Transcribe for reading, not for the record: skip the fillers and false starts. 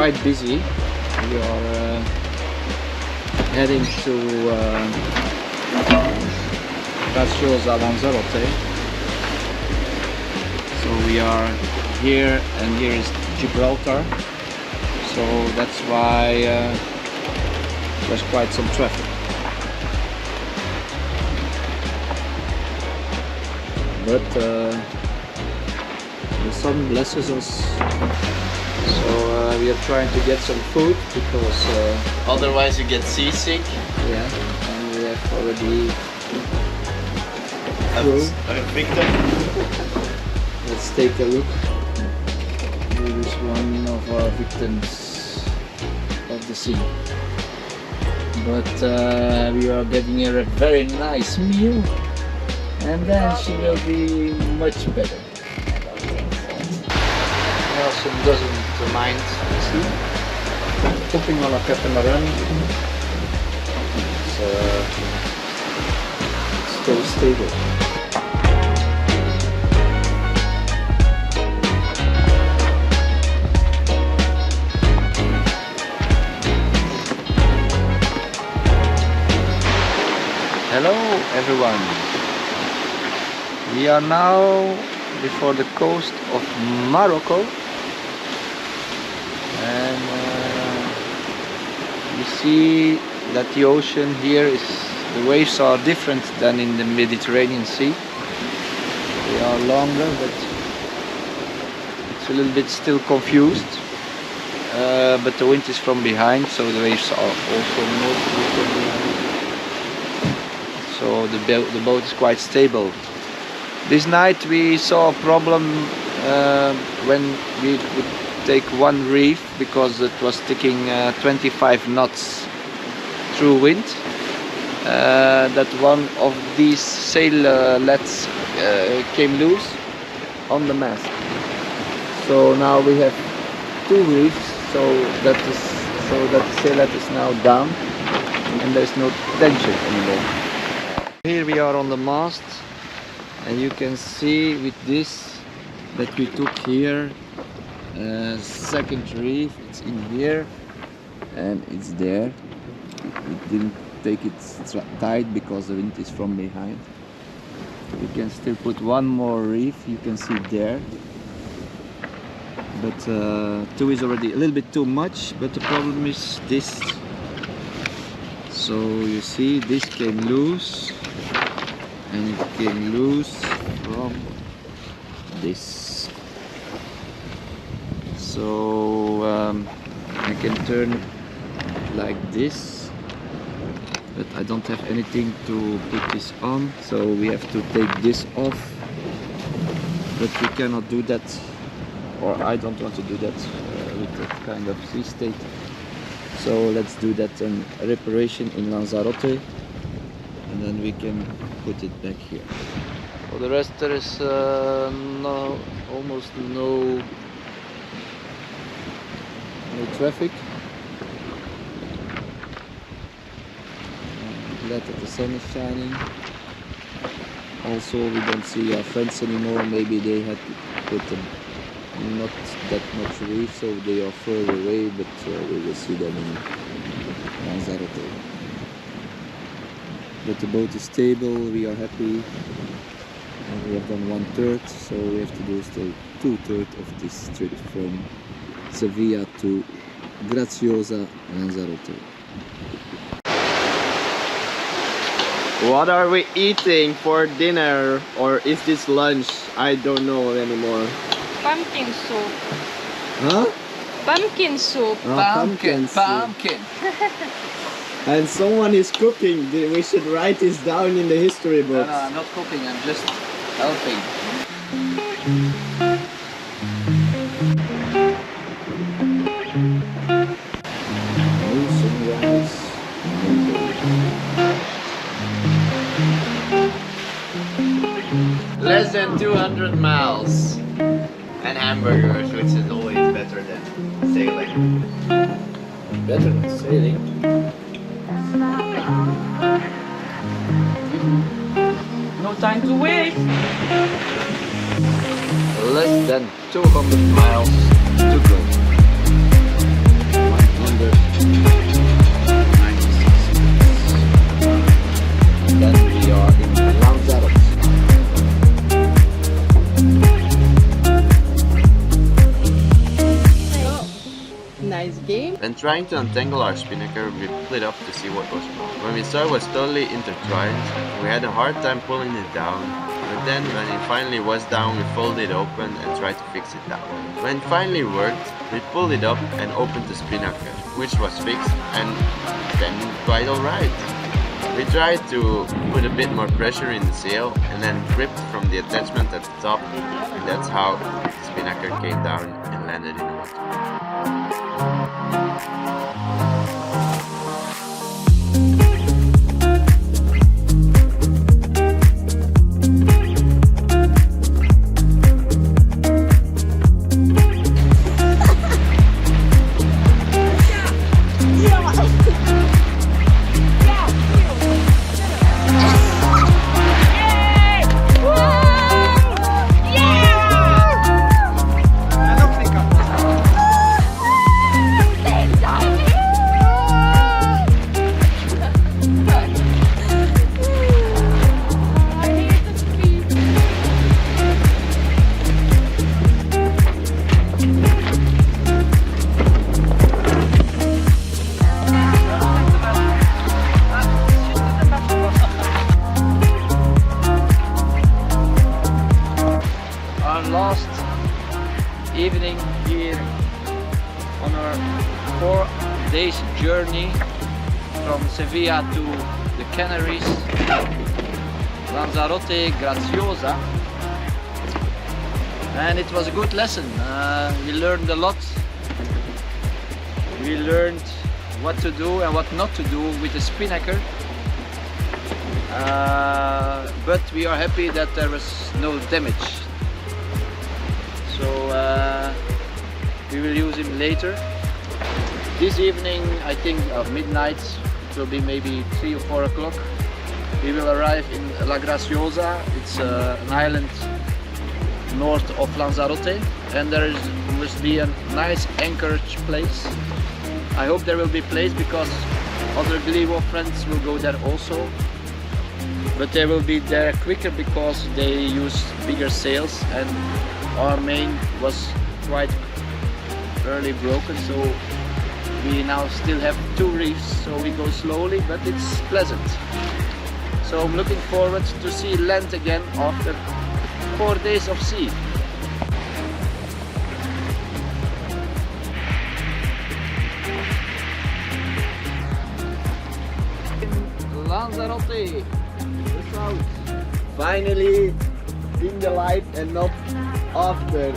quite busy. We are heading to Lanzarote. So we are here, and here is Gibraltar. So that's why there's quite some traffic. But the sun blesses us. So we are trying to get some food because otherwise you get seasick. Yeah, and we have already a victim. Let's take a look. Here is one of our victims of the sea. But we are getting her a very nice meal, and then she will be much better. Nelson doesn't mind the sea. Popping on a catamaran. It's still stable. Hello everyone, we are now before the coast of Morocco, and you see that the ocean here the waves are different than in the Mediterranean Sea. They are longer, but it's a little bit still confused, but the wind is from behind, so the waves are also mostly from behind. So the boat is quite stable. This night we saw a problem when we would take one reef, because it was taking 25 knots through wind. That one of these sailets came loose on the mast. So now we have two reefs, so that the saillet is now down and there's no tension anymore. Here we are on the mast, and you can see with this that we took here second reef. It's in here and it's there. We didn't take it tight because the wind is from behind. We can still put one more reef, you can see there. But two is already a little bit too much, but the problem is this. So you see this came loose, and it came loose from this. So I can turn it like this, but I don't have anything to put this on, so we have to take this off. But we cannot do that, or I don't want to do that with that kind of sea state. So let's do that in reparation in Lanzarote, and then we can put it back here. For the rest, there is almost no traffic. I'm glad that the sun is shining. Also, we don't see our friends anymore. Maybe they had to put not that much reef, so they are further away, but we will see them in Lanzarote. But the boat is stable, we are happy, and we have done 1/3, so we have to do still 2/3 of this trip from Sevilla to Graciosa, Lanzarote. What are we eating for dinner, or is this lunch? I don't know anymore. Pumpkin soup. Huh? Pumpkin soup. Pumpkin. And someone is cooking. We should write this down in the history books. No, I'm not cooking, I'm just helping. Less than 200 miles. And hamburgers, which is always better than sailing. Better than sailing. No time to wait. Less than 200 miles to go. When trying to untangle our spinnaker, we pulled it up to see what was wrong. When we saw it was totally intertwined, we had a hard time pulling it down, but then when it finally was down, we folded it open and tried to fix it that way. When it finally worked, we pulled it up and opened the spinnaker, which was fixed and then quite alright. We tried to put a bit more pressure in the sail and then gripped from the attachment at the top, and that's how the spinnaker came down and landed in the water. Last evening here on our 4 days journey from Sevilla to the Canaries, Lanzarote, Graciosa, and it was a good lesson. We learned a lot. We learned what to do and what not to do with the spinnaker, but we are happy that there was no damage. So we will use him later. This evening, I think midnight, it will be maybe 3 or 4 o'clock. We will arrive in La Graciosa. It's an island north of Lanzarote, and must be a nice anchorage place. I hope there will be place because other Gliwo friends will go there also. But they will be there quicker because they use bigger sails, and our main was quite early broken, so we now still have 2 reefs, so we go slowly, but it's pleasant. So I'm looking forward to see land again after 4 days of sea. In Lanzarote, the south. Finally in the light and not after.